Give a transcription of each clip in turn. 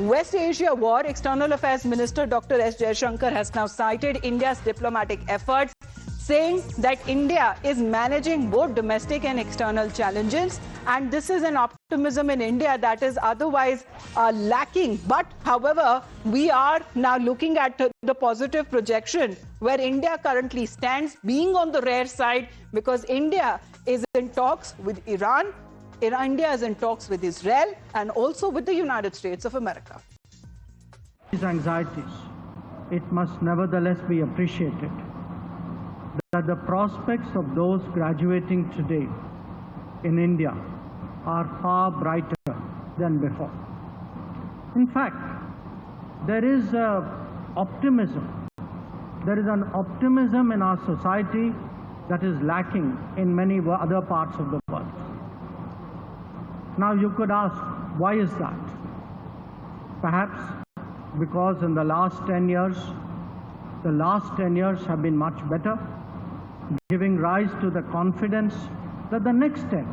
West Asia war, External Affairs Minister Dr. S. Jaishankar has now cited India's diplomatic efforts, saying that India is managing both domestic and external challenges. And this is an optimism in India that is otherwise lacking. But, however, we are now looking at the positive projection where India currently stands, being on the rare side, because India is in talks with Iran. India is in talks with Israel and also with the United States of America. These anxieties, it must nevertheless be appreciated that the prospects of those graduating today in India are far brighter than before. In fact, there is optimism. There is an optimism in our society that is lacking in many other parts of the world. Now you could ask, why is that? Perhaps because in the last 10 years have been much better, giving rise to the confidence that the next 10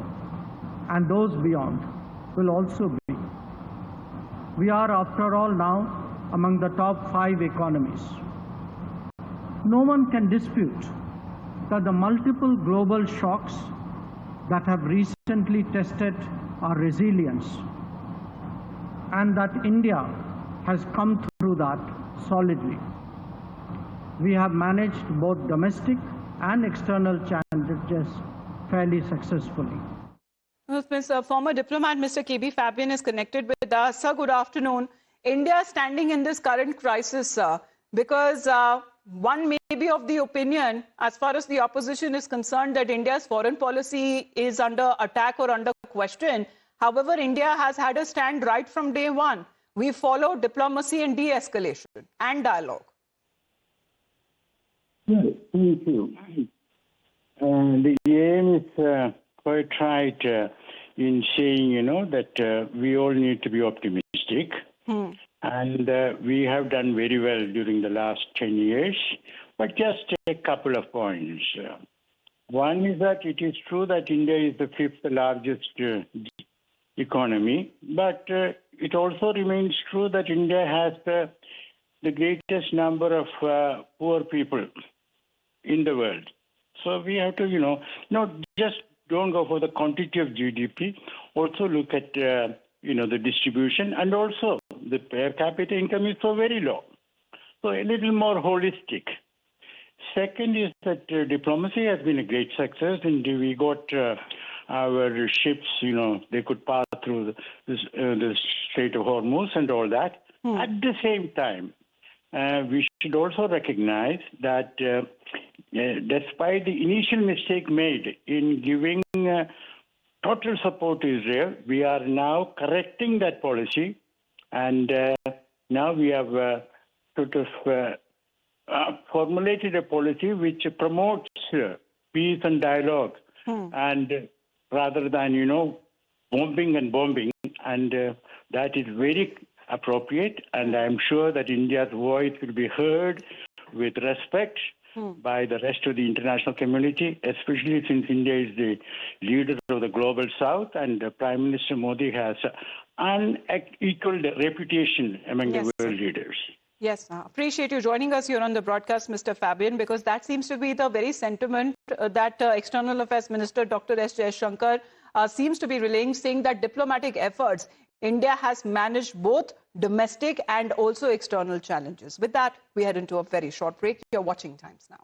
and those beyond will also be. We are, after all, now among the top 5 economies. No one can dispute that the multiple global shocks that have recently tested our resilience, and that India has come through that solidly. We have managed both domestic and external challenges fairly successfully. Former diplomat Mr. K.B. Fabian is connected with us. Sir, good afternoon. India standing in this current crisis, sir, because one may be of the opinion, as far as the opposition is concerned, that India's foreign policy is under attack or under question. However, India has had a stand right from day one. We follow diplomacy and de-escalation and dialogue. Yes, thank you. The EAM is quite right in saying, that we all need to be optimistic. And we have done very well during the last 10 years. But just a couple of points. One is that it is true that India is the 5th largest economy, but it also remains true that India has the greatest number of poor people in the world. So we have to, just don't go for the quantity of GDP. Also look at, the distribution, and also the per capita income is so very low. So a little more holistic. Second is that diplomacy has been a great success, and we got our ships, they could pass through the Strait of Hormuz and all that. At the same time, we should also recognize that despite the initial mistake made in giving total support to Israel, we are now correcting that policy, and now we have formulated a policy which promotes peace and dialogue, and rather than, bombing, and that is very appropriate, and I'm sure that India's voice will be heard with respect by the rest of the international community, especially since India is the leader of the global south, and Prime Minister Modi has unequaled reputation among the world leaders. Yes, appreciate you joining us here on the broadcast, Mr. Fabian, because that seems to be the very sentiment that External Affairs Minister Dr. S. Jaishankar seems to be relaying, saying that diplomatic efforts, India has managed both domestic and also external challenges. With that, we head into a very short break. You're watching Times Now.